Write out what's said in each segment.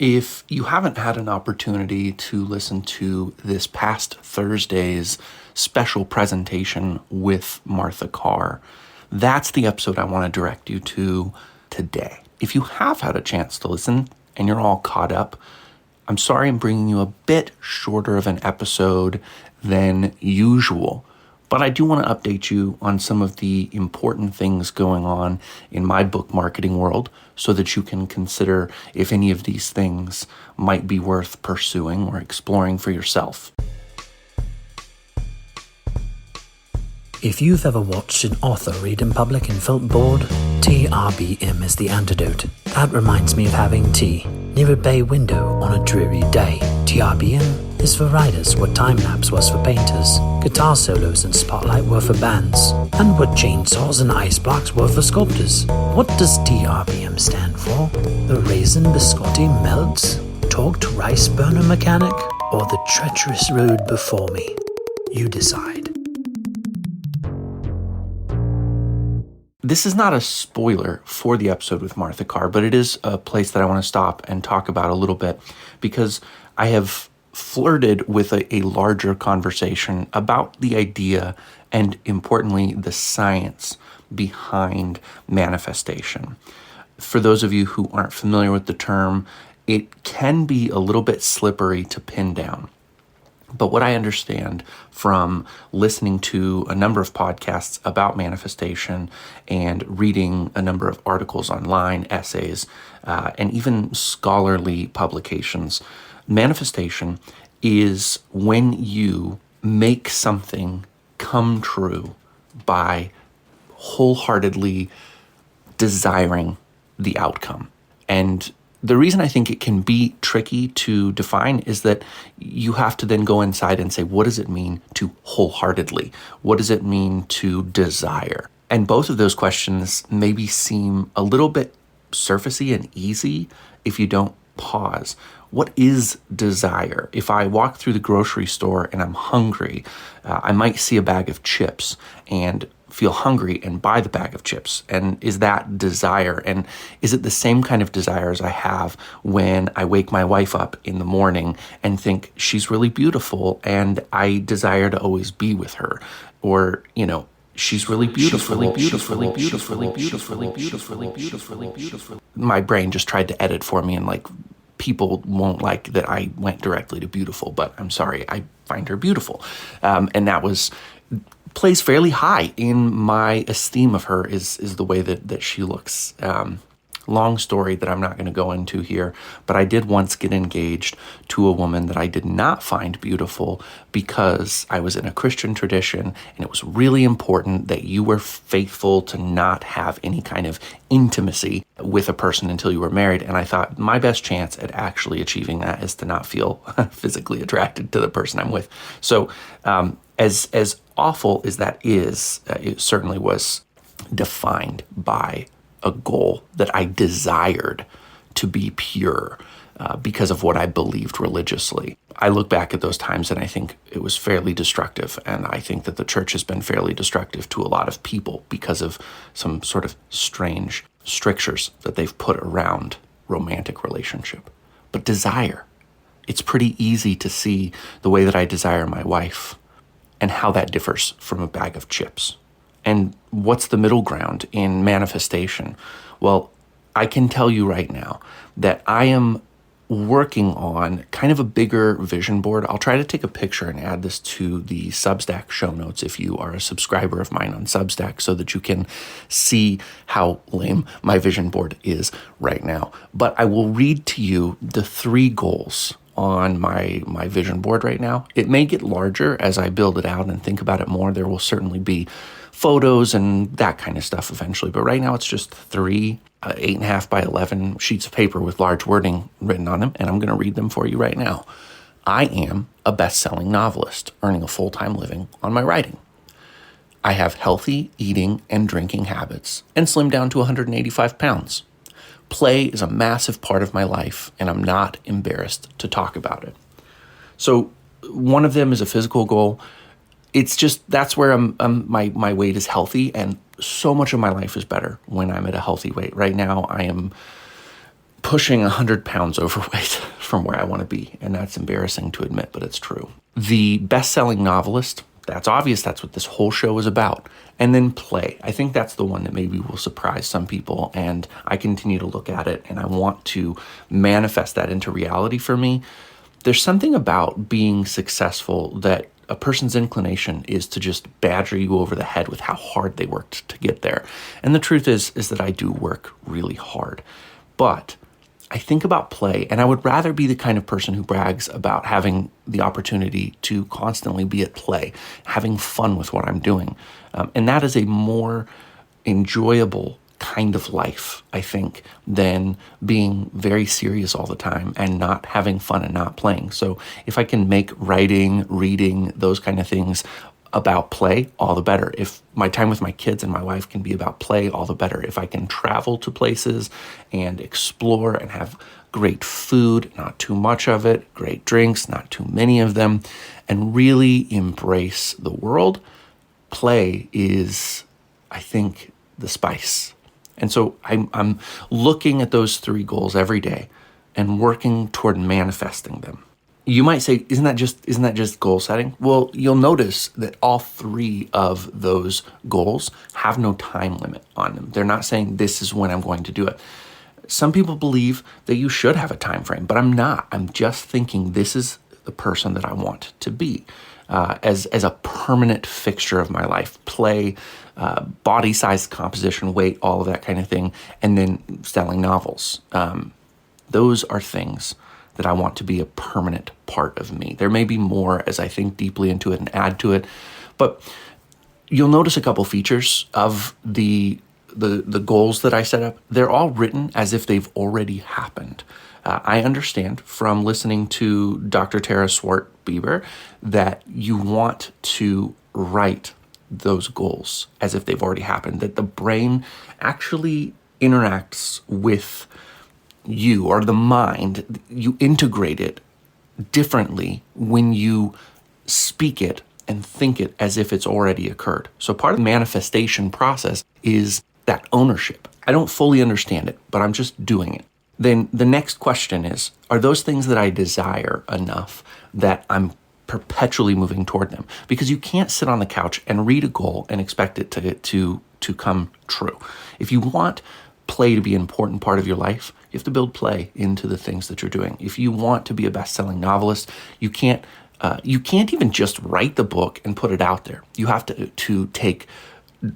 If you haven't had an opportunity to listen to this past Thursday's special presentation with Martha Carr, that's the episode I want to direct you to today. If you have had a chance to listen and you're all caught up, I'm sorry I'm bringing you a bit shorter of an episode than usual, but I do want to update you on some of the important things going on in my book marketing world so that you can consider if any of these things might be worth pursuing or exploring for yourself. If you've ever watched an author read in public and felt bored, TRBM is the antidote. That reminds me of having tea near a bay window on a dreary day. TRBM is for writers what time-lapse was for painters, guitar solos and spotlight were for bands, and what chainsaws and ice blocks were for sculptors. What does TRBM stand for? The raisin biscotti melts? Torqued rice burner mechanic? Or the treacherous road before me? You decide. This is not a spoiler for the episode with Martha Carr, but it is a place that I want to stop and talk about a little bit because I have flirted with a larger conversation about the idea and, importantly, the science behind manifestation. For those of you who aren't familiar with the term, it can be a little bit slippery to pin down. But what I understand from listening to a number of podcasts about manifestation and reading a number of articles online, essays, and even scholarly publications, manifestation is when you make something come true by wholeheartedly desiring the outcome. And the reason I think it can be tricky to define is that you have to then go inside and say, what does it mean to wholeheartedly? What does it mean to desire? And both of those questions maybe seem a little bit surfacey and easy if you don't pause. What is desire? If I walk through the grocery store and I'm hungry, I might see a bag of chips and feel hungry and buy the bag of chips. And is that desire? And is it the same kind of desire as I have when I wake my wife up in the morning and think she's really beautiful and I desire to always be with her? Or, she's really beautiful. My brain just tried to edit for me and people won't like that I went directly to beautiful, but I'm sorry, I find her beautiful. And that plays fairly high in my esteem of her is the way that she looks. Long story that I'm not going to go into here, but I did once get engaged to a woman that I did not find beautiful because I was in a Christian tradition and it was really important that you were faithful to not have any kind of intimacy with a person until you were married. And I thought my best chance at actually achieving that is to not feel physically attracted to the person I'm with. So as awful as that is, it certainly was defined by a goal that I desired to be pure because of what I believed religiously. I look back at those times and I think it was fairly destructive, and I think that the church has been fairly destructive to a lot of people because of some sort of strange strictures that they've put around romantic relationship. But desire, it's pretty easy to see the way that I desire my wife and how that differs from a bag of chips. And what's the middle ground in manifestation? Well, I can tell you right now that I am working on kind of a bigger vision board. I'll try to take a picture and add this to the Substack show notes if you are a subscriber of mine on Substack so that you can see how lame my vision board is right now. But I will read to you the 3 goals on my vision board right now. It may get larger as I build it out and think about it more. There will certainly be photos and that kind of stuff eventually. But right now it's just 3 8.5 by 11 sheets of paper with large wording written on them. And I'm going to read them for you right now. I am a best-selling novelist, earning a full-time living on my writing. I have healthy eating and drinking habits and slimmed down to 185 pounds. Play is a massive part of my life, and I'm not embarrassed to talk about it. So one of them is a physical goal. It's just, that's where my weight is healthy, and so much of my life is better when I'm at a healthy weight. Right now, I am pushing 100 pounds overweight from where I want to be. And that's embarrassing to admit, but it's true. The best-selling novelist, that's obvious. That's what this whole show is about. And then play. I think that's the one that maybe will surprise some people. And I continue to look at it and I want to manifest that into reality for me. There's something about being successful that a person's inclination is to just badger you over the head with how hard they worked to get there. And the truth is that I do work really hard. But I think about play, and I would rather be the kind of person who brags about having the opportunity to constantly be at play, having fun with what I'm doing. And that is a more enjoyable kind of life, I think, than being very serious all the time and not having fun and not playing. So if I can make writing, reading, those kind of things about play, all the better. If my time with my kids and my wife can be about play, all the better. If I can travel to places and explore and have great food, not too much of it, great drinks, not too many of them, and really embrace the world, play is, I think, the spice. And so I'm looking at those 3 goals every day and working toward manifesting them. You might say, isn't that just goal setting? Well, you'll notice that all 3 of those goals have no time limit on them. They're not saying this is when I'm going to do it. Some people believe that you should have a time frame, but I'm not. I'm just thinking this is the person that I want to be as a permanent fixture of my life. Play, body size, composition, weight, all of that kind of thing, and then selling novels. Those are things that I want to be a permanent part of me. There may be more as I think deeply into it and add to it, but you'll notice a couple features of the goals that I set up. They're all written as if they've already happened. I understand from listening to Dr. Tara Swart-Bieber that you want to write those goals as if they've already happened, that the brain actually interacts with you, or the mind, you integrate it differently when you speak it and think it as if it's already occurred. So part of the manifestation process is that ownership. I don't fully understand it, but I'm just doing it. Then the next question is, are those things that I desire enough that I'm perpetually moving toward them? Because you can't sit on the couch and read a goal and expect it to come true. If you want play to be an important part of your life, you have to build play into the things that you're doing. If you want to be a best-selling novelist, you can't even just write the book and put it out there. You have to take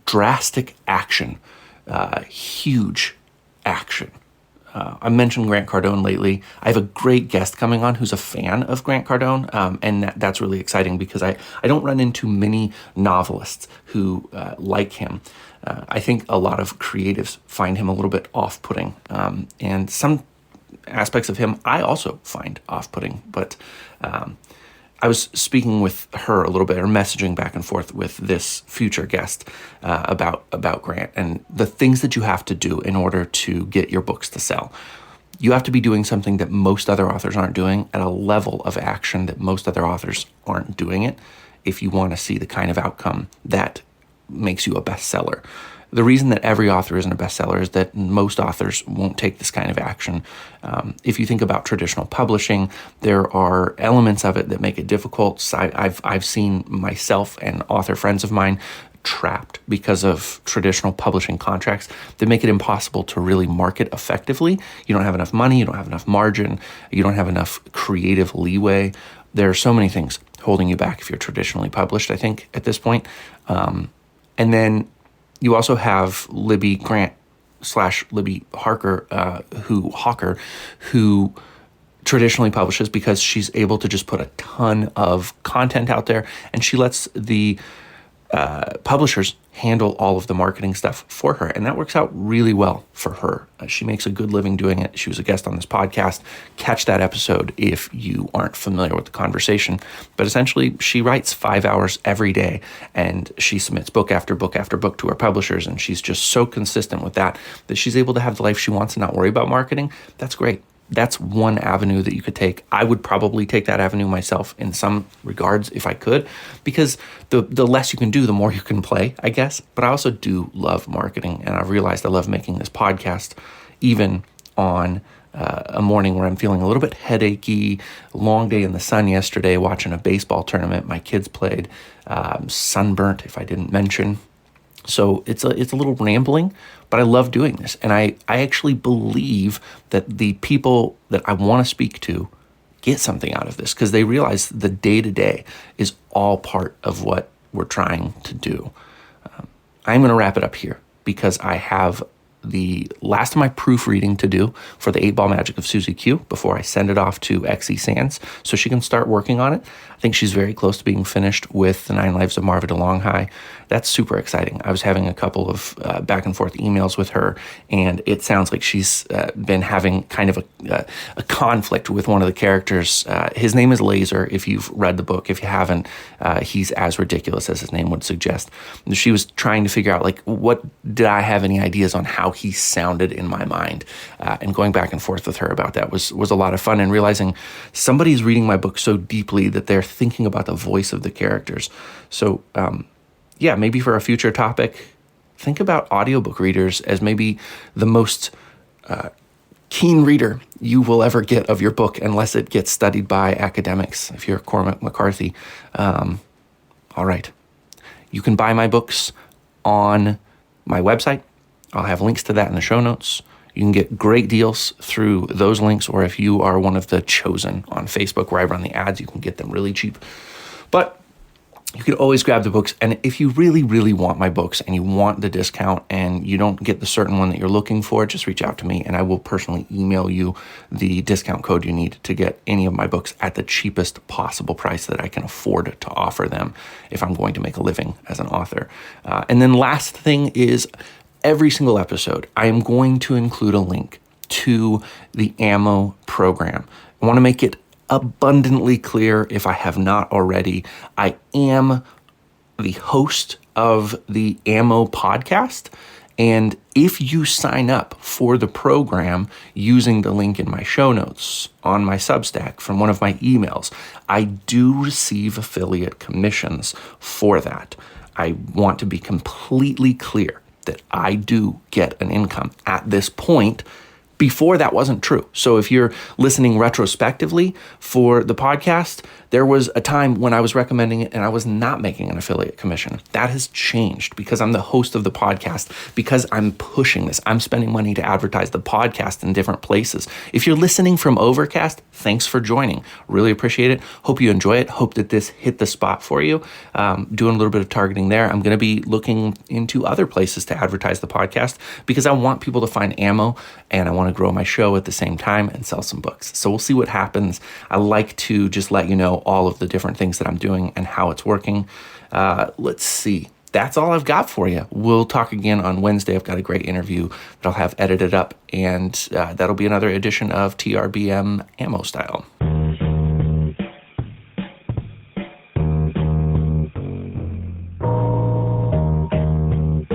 drastic action, huge action. I mentioned Grant Cardone lately. I have a great guest coming on who's a fan of Grant Cardone, and that's really exciting because I don't run into many novelists who like him. I think a lot of creatives find him a little bit off-putting, and some aspects of him I also find off-putting, but I was speaking with her a little bit, or messaging back and forth with this future guest about Grant and the things that you have to do in order to get your books to sell. You have to be doing something that most other authors aren't doing at a level of action that most other authors aren't doing it if you want to see the kind of outcome that makes you a bestseller. The reason that every author isn't a bestseller is that most authors won't take this kind of action. If you think about traditional publishing, there are elements of it that make it difficult. I've seen myself and author friends of mine trapped because of traditional publishing contracts that make it impossible to really market effectively. You don't have enough money, you don't have enough margin, you don't have enough creative leeway. There are so many things holding you back if you're traditionally published, I think, at this point. And then you also have Libby Grant / Libby Hawker, who traditionally publishes because she's able to just put a ton of content out there, and she lets the publishers handle all of the marketing stuff for her, and that works out really well for her. She makes a good living doing it. She was a guest on this podcast. Catch that episode if you aren't familiar with the conversation. But essentially, she writes 5 hours every day, and she submits book after book after book to her publishers, and she's just so consistent with that she's able to have the life she wants and not worry about marketing. That's great. That's one avenue that you could take. I would probably take that avenue myself in some regards if I could, because the less you can do, the more you can play, I guess. But I also do love marketing, and I've realized I love making this podcast even on a morning where I'm feeling a little bit headachy, long day in the sun yesterday, watching a baseball tournament my kids played, sunburnt, if I didn't mention. So it's a little rambling, but I love doing this. And I actually believe that the people that I want to speak to get something out of this because they realize the day-to-day is all part of what we're trying to do. I'm going to wrap it up here because I have the last of my proofreading to do for the 8-Ball Magic of Susie Q before I send it off to XE Sands so she can start working on it. I think she's very close to being finished with the 9 Lives of Marva DeLonghi. That's super exciting. I was having a couple of back and forth emails with her, and it sounds like she's been having kind of a conflict with one of the characters. His name is Laser, if you've read the book. If you haven't, he's as ridiculous as his name would suggest. She was trying to figure out, like, what did I have any ideas on how he sounded in my mind? And going back and forth with her about that was a lot of fun, and realizing somebody's reading my book so deeply that they're thinking about the voice of the characters. So, yeah, maybe for a future topic, think about audiobook readers as maybe the most keen reader you will ever get of your book, unless it gets studied by academics, if you're Cormac McCarthy. All right. You can buy my books on my website. I'll have links to that in the show notes. You can get great deals through those links, or if you are one of the chosen on Facebook where I run the ads, you can get them really cheap. But you can always grab the books, and if you really, really want my books and you want the discount and you don't get the certain one that you're looking for, just reach out to me and I will personally email you the discount code you need to get any of my books at the cheapest possible price that I can afford to offer them if I'm going to make a living as an author. And then last thing is, every single episode, I am going to include a link to the Ammo program. I want to make it abundantly clear, if I have not already, I am the host of the Ammo podcast. And if you sign up for the program using the link in my show notes on my Substack from one of my emails, I do receive affiliate commissions for that. I want to be completely clear that I do get an income at this point. Before, that wasn't true. So if you're listening retrospectively for the podcast, there was a time when I was recommending it and I was not making an affiliate commission. That has changed because I'm the host of the podcast, because I'm pushing this. I'm spending money to advertise the podcast in different places. If you're listening from Overcast, thanks for joining. Really appreciate it. Hope you enjoy it. Hope that this hit the spot for you. Doing a little bit of targeting there. I'm going to be looking into other places to advertise the podcast because I want people to find ammo, and I want to grow my show at the same time and sell some books. So we'll see what happens. I like to just let you know all of the different things that I'm doing and how it's working. Let's see. That's all I've got for you. We'll talk again on Wednesday. I've got a great interview that I'll have edited up, and that'll be another edition of TRBM Ammo Style.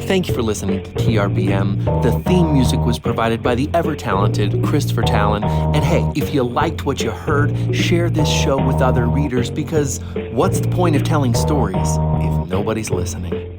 Thank you for listening to TRBM. The theme music was provided by the ever-talented Christopher Talon. And hey, if you liked what you heard, share this show with other readers, because what's the point of telling stories if nobody's listening?